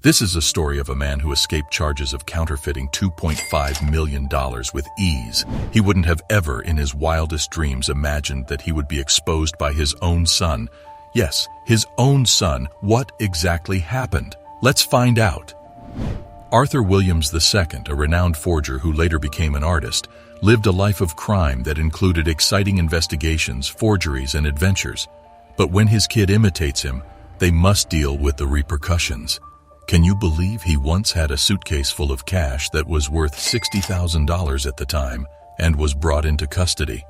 This is a story of a man who escaped charges of counterfeiting $2.5 million with ease. He wouldn't have ever in his wildest dreams imagined that he would be exposed by his own son. Yes, his own son. What exactly happened? Let's find out. Arthur Williams II, a renowned forger who later became an artist, lived a life of crime that included exciting investigations, forgeries, and adventures. But when his kid imitates him, they must deal with the repercussions. Can you believe he once had a suitcase full of cash that was worth $60,000 at the time and was brought into custody?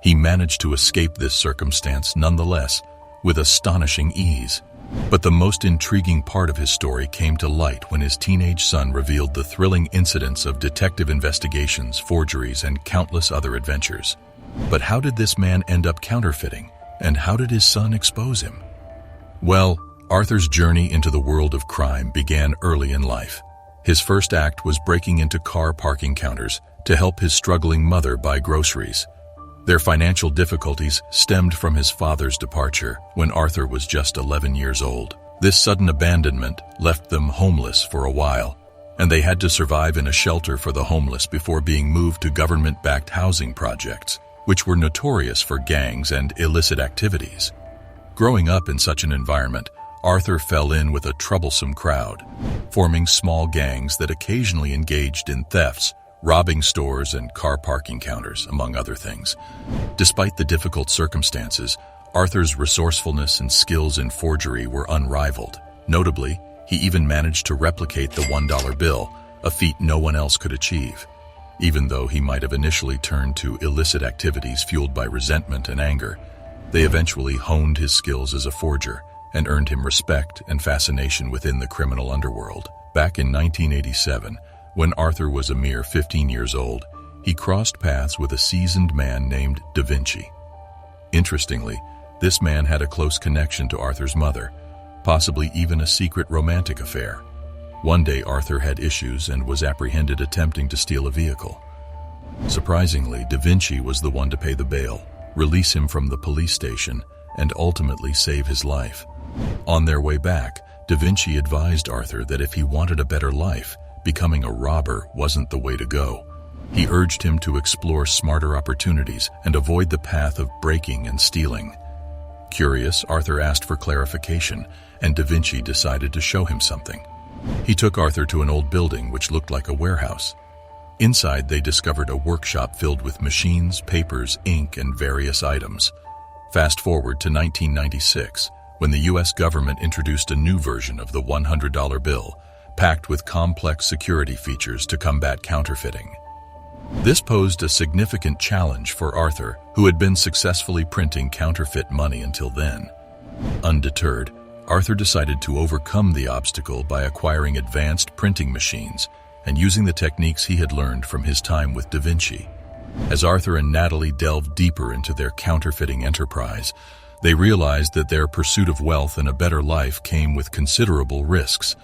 He managed to escape this circumstance nonetheless, with astonishing ease. But the most intriguing part of his story came to light when his teenage son revealed the thrilling incidents of detective investigations, forgeries, and countless other adventures. But how did this man end up counterfeiting, and how did his son expose him? Well, Arthur's journey into the world of crime began early in life. His first act was breaking into car parking counters to help his struggling mother buy groceries. Their financial difficulties stemmed from his father's departure when Arthur was just 11 years old. This sudden abandonment left them homeless for a while, and they had to survive in a shelter for the homeless before being moved to government-backed housing projects, which were notorious for gangs and illicit activities. Growing up in such an environment, Arthur fell in with a troublesome crowd, forming small gangs that occasionally engaged in thefts, robbing stores and car parking counters, among other things. Despite the difficult circumstances, Arthur's resourcefulness and skills in forgery were unrivaled. Notably, he even managed to replicate the $1 bill, a feat no one else could achieve. Even though he might have initially turned to illicit activities fueled by resentment and anger, they eventually honed his skills as a forger and earned him respect and fascination within the criminal underworld. Back in 1987, when Arthur was a mere 15 years old, he crossed paths with a seasoned man named Da Vinci. Interestingly, this man had a close connection to Arthur's mother, possibly even a secret romantic affair. One day, Arthur had issues and was apprehended attempting to steal a vehicle. Surprisingly, Da Vinci was the one to pay the bail, release him from the police station, and ultimately save his life. On their way back, Da Vinci advised Arthur that if he wanted a better life, becoming a robber wasn't the way to go. He urged him to explore smarter opportunities and avoid the path of breaking and stealing. Curious, Arthur asked for clarification, and Da Vinci decided to show him something. He took Arthur to an old building which looked like a warehouse. Inside, they discovered a workshop filled with machines, papers, ink, and various items. Fast forward to 1996, when the U.S. government introduced a new version of the $100 bill, packed with complex security features to combat counterfeiting. This posed a significant challenge for Arthur, who had been successfully printing counterfeit money until then. Undeterred, Arthur decided to overcome the obstacle by acquiring advanced printing machines and using the techniques he had learned from his time with Da Vinci. As Arthur and Natalie delved deeper into their counterfeiting enterprise, they realized that their pursuit of wealth and a better life came with considerable risks.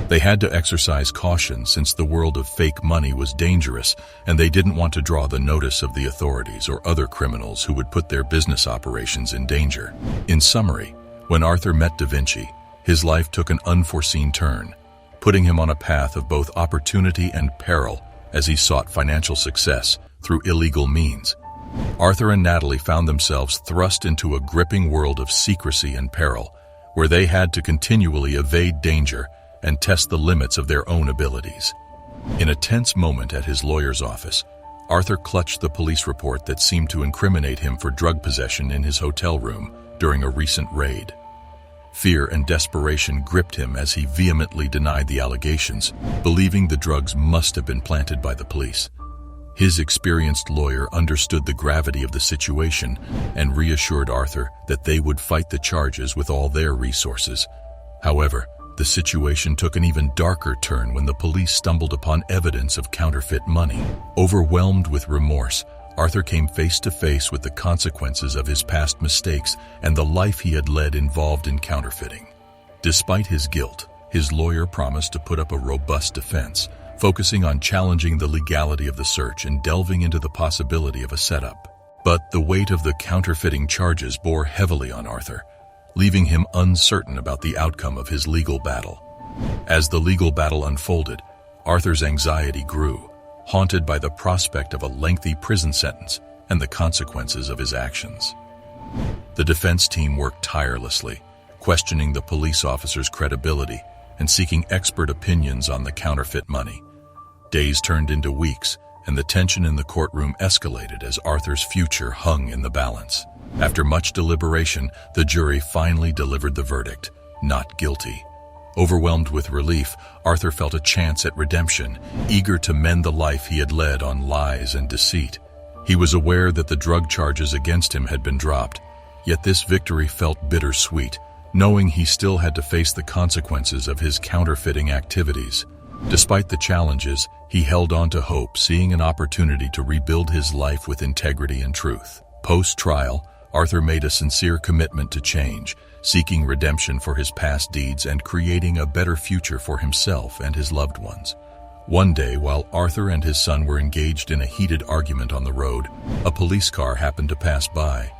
They had to exercise caution since the world of fake money was dangerous, and they didn't want to draw the notice of the authorities or other criminals who would put their business operations in danger. In summary, when Arthur met Da Vinci, his life took an unforeseen turn, putting him on a path of both opportunity and peril as he sought financial success through illegal means. Arthur and Natalie found themselves thrust into a gripping world of secrecy and peril, where they had to continually evade danger and test the limits of their own abilities. In a tense moment at his lawyer's office, Arthur clutched the police report that seemed to incriminate him for drug possession in his hotel room during a recent raid. Fear and desperation gripped him as he vehemently denied the allegations, believing the drugs must have been planted by the police. His experienced lawyer understood the gravity of the situation and reassured Arthur that they would fight the charges with all their resources. However, the situation took an even darker turn when the police stumbled upon evidence of counterfeit money. Overwhelmed with remorse, Arthur came face to face with the consequences of his past mistakes and the life he had led involved in counterfeiting. Despite his guilt, his lawyer promised to put up a robust defense, focusing on challenging the legality of the search and delving into the possibility of a setup. But the weight of the counterfeiting charges bore heavily on Arthur, leaving him uncertain about the outcome of his legal battle. As the legal battle unfolded, Arthur's anxiety grew, haunted by the prospect of a lengthy prison sentence and the consequences of his actions. The defense team worked tirelessly, questioning the police officer's credibility and seeking expert opinions on the counterfeit money. Days turned into weeks, and the tension in the courtroom escalated as Arthur's future hung in the balance. After much deliberation, the jury finally delivered the verdict, not guilty. Overwhelmed with relief, Arthur felt a chance at redemption, eager to mend the life he had led on lies and deceit. He was aware that the drug charges against him had been dropped, yet this victory felt bittersweet, knowing he still had to face the consequences of his counterfeiting activities. Despite the challenges, he held on to hope, seeing an opportunity to rebuild his life with integrity and truth. Post-trial, Arthur made a sincere commitment to change, seeking redemption for his past deeds and creating a better future for himself and his loved ones. One day, while Arthur and his son were engaged in a heated argument on the road, a police car happened to pass by.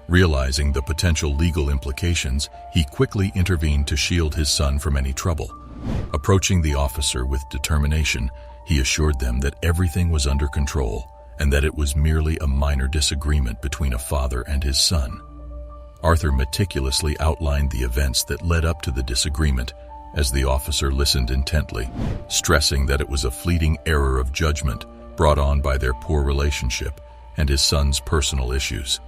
Realizing the potential legal implications, he quickly intervened to shield his son from any trouble. Approaching the officer with determination, he assured them that everything was under control and that it was merely a minor disagreement between a father and his son. Arthur meticulously outlined the events that led up to the disagreement as the officer listened intently, stressing that it was a fleeting error of judgment brought on by their poor relationship and his son's personal issues.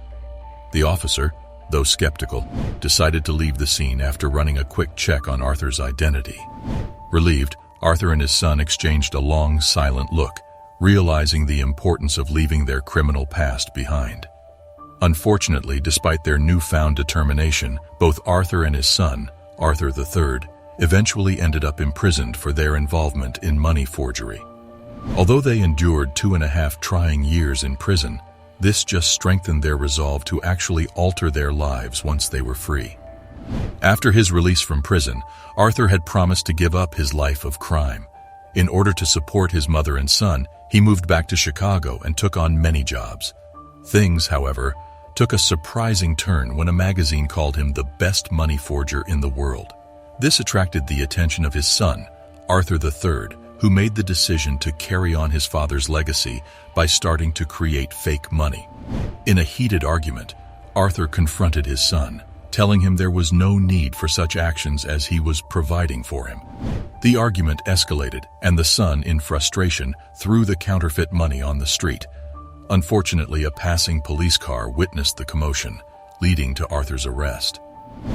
The officer, though skeptical, decided to leave the scene after running a quick check on Arthur's identity. Relieved, Arthur and his son exchanged a long, silent look, realizing the importance of leaving their criminal past behind. Unfortunately, despite their newfound determination, both Arthur and his son, Arthur III, eventually ended up imprisoned for their involvement in money forgery. Although they endured 2.5 trying years in prison, this just strengthened their resolve to actually alter their lives once they were free. After his release from prison, Arthur had promised to give up his life of crime. In order to support his mother and son, he moved back to Chicago and took on many jobs. Things, however, took a surprising turn when a magazine called him the best money forger in the world. This attracted the attention of his son, Arthur III, who made the decision to carry on his father's legacy by starting to create fake money. In a heated argument, Arthur confronted his son, telling him there was no need for such actions as he was providing for him. The argument escalated, and the son, in frustration, threw the counterfeit money on the street. Unfortunately, a passing police car witnessed the commotion, leading to Arthur's arrest.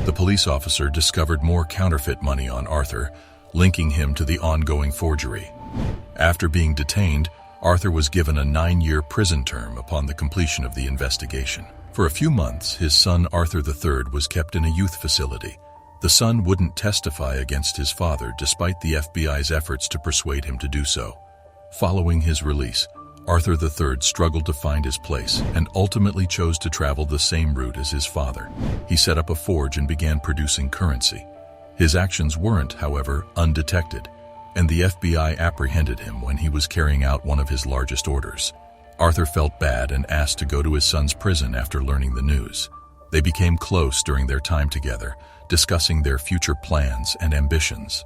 The police officer discovered more counterfeit money on Arthur, linking him to the ongoing forgery. After being detained, Arthur was given a 9-year prison term upon the completion of the investigation. For a few months, his son Arthur III was kept in a youth facility. The son wouldn't testify against his father despite the FBI's efforts to persuade him to do so. Following his release, Arthur III struggled to find his place and ultimately chose to travel the same route as his father. He set up a forge and began producing currency. His actions weren't, however, undetected, and the FBI apprehended him when he was carrying out one of his largest orders. Arthur felt bad and asked to go to his son's prison after learning the news. They became close during their time together, discussing their future plans and ambitions.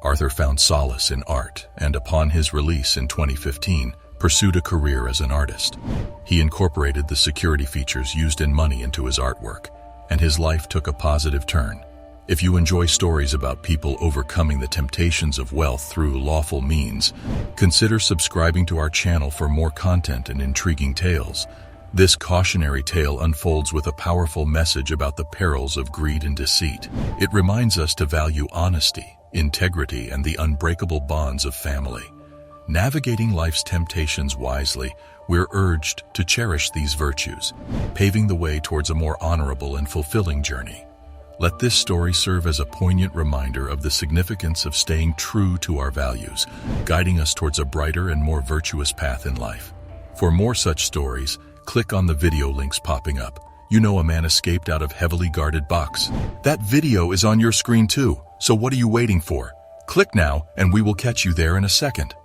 Arthur found solace in art and, upon his release in 2015, pursued a career as an artist. He incorporated the security features used in money into his artwork, and his life took a positive turn. If you enjoy stories about people overcoming the temptations of wealth through lawful means, consider subscribing to our channel for more content and intriguing tales. This cautionary tale unfolds with a powerful message about the perils of greed and deceit. It reminds us to value honesty, integrity, and the unbreakable bonds of family. Navigating life's temptations wisely, we're urged to cherish these virtues, paving the way towards a more honorable and fulfilling journey. Let this story serve as a poignant reminder of the significance of staying true to our values, guiding us towards a brighter and more virtuous path in life. For more such stories, click on the video links popping up. You know a man escaped out of heavily guarded box. That video is on your screen too, so what are you waiting for? Click now and we will catch you there in a second.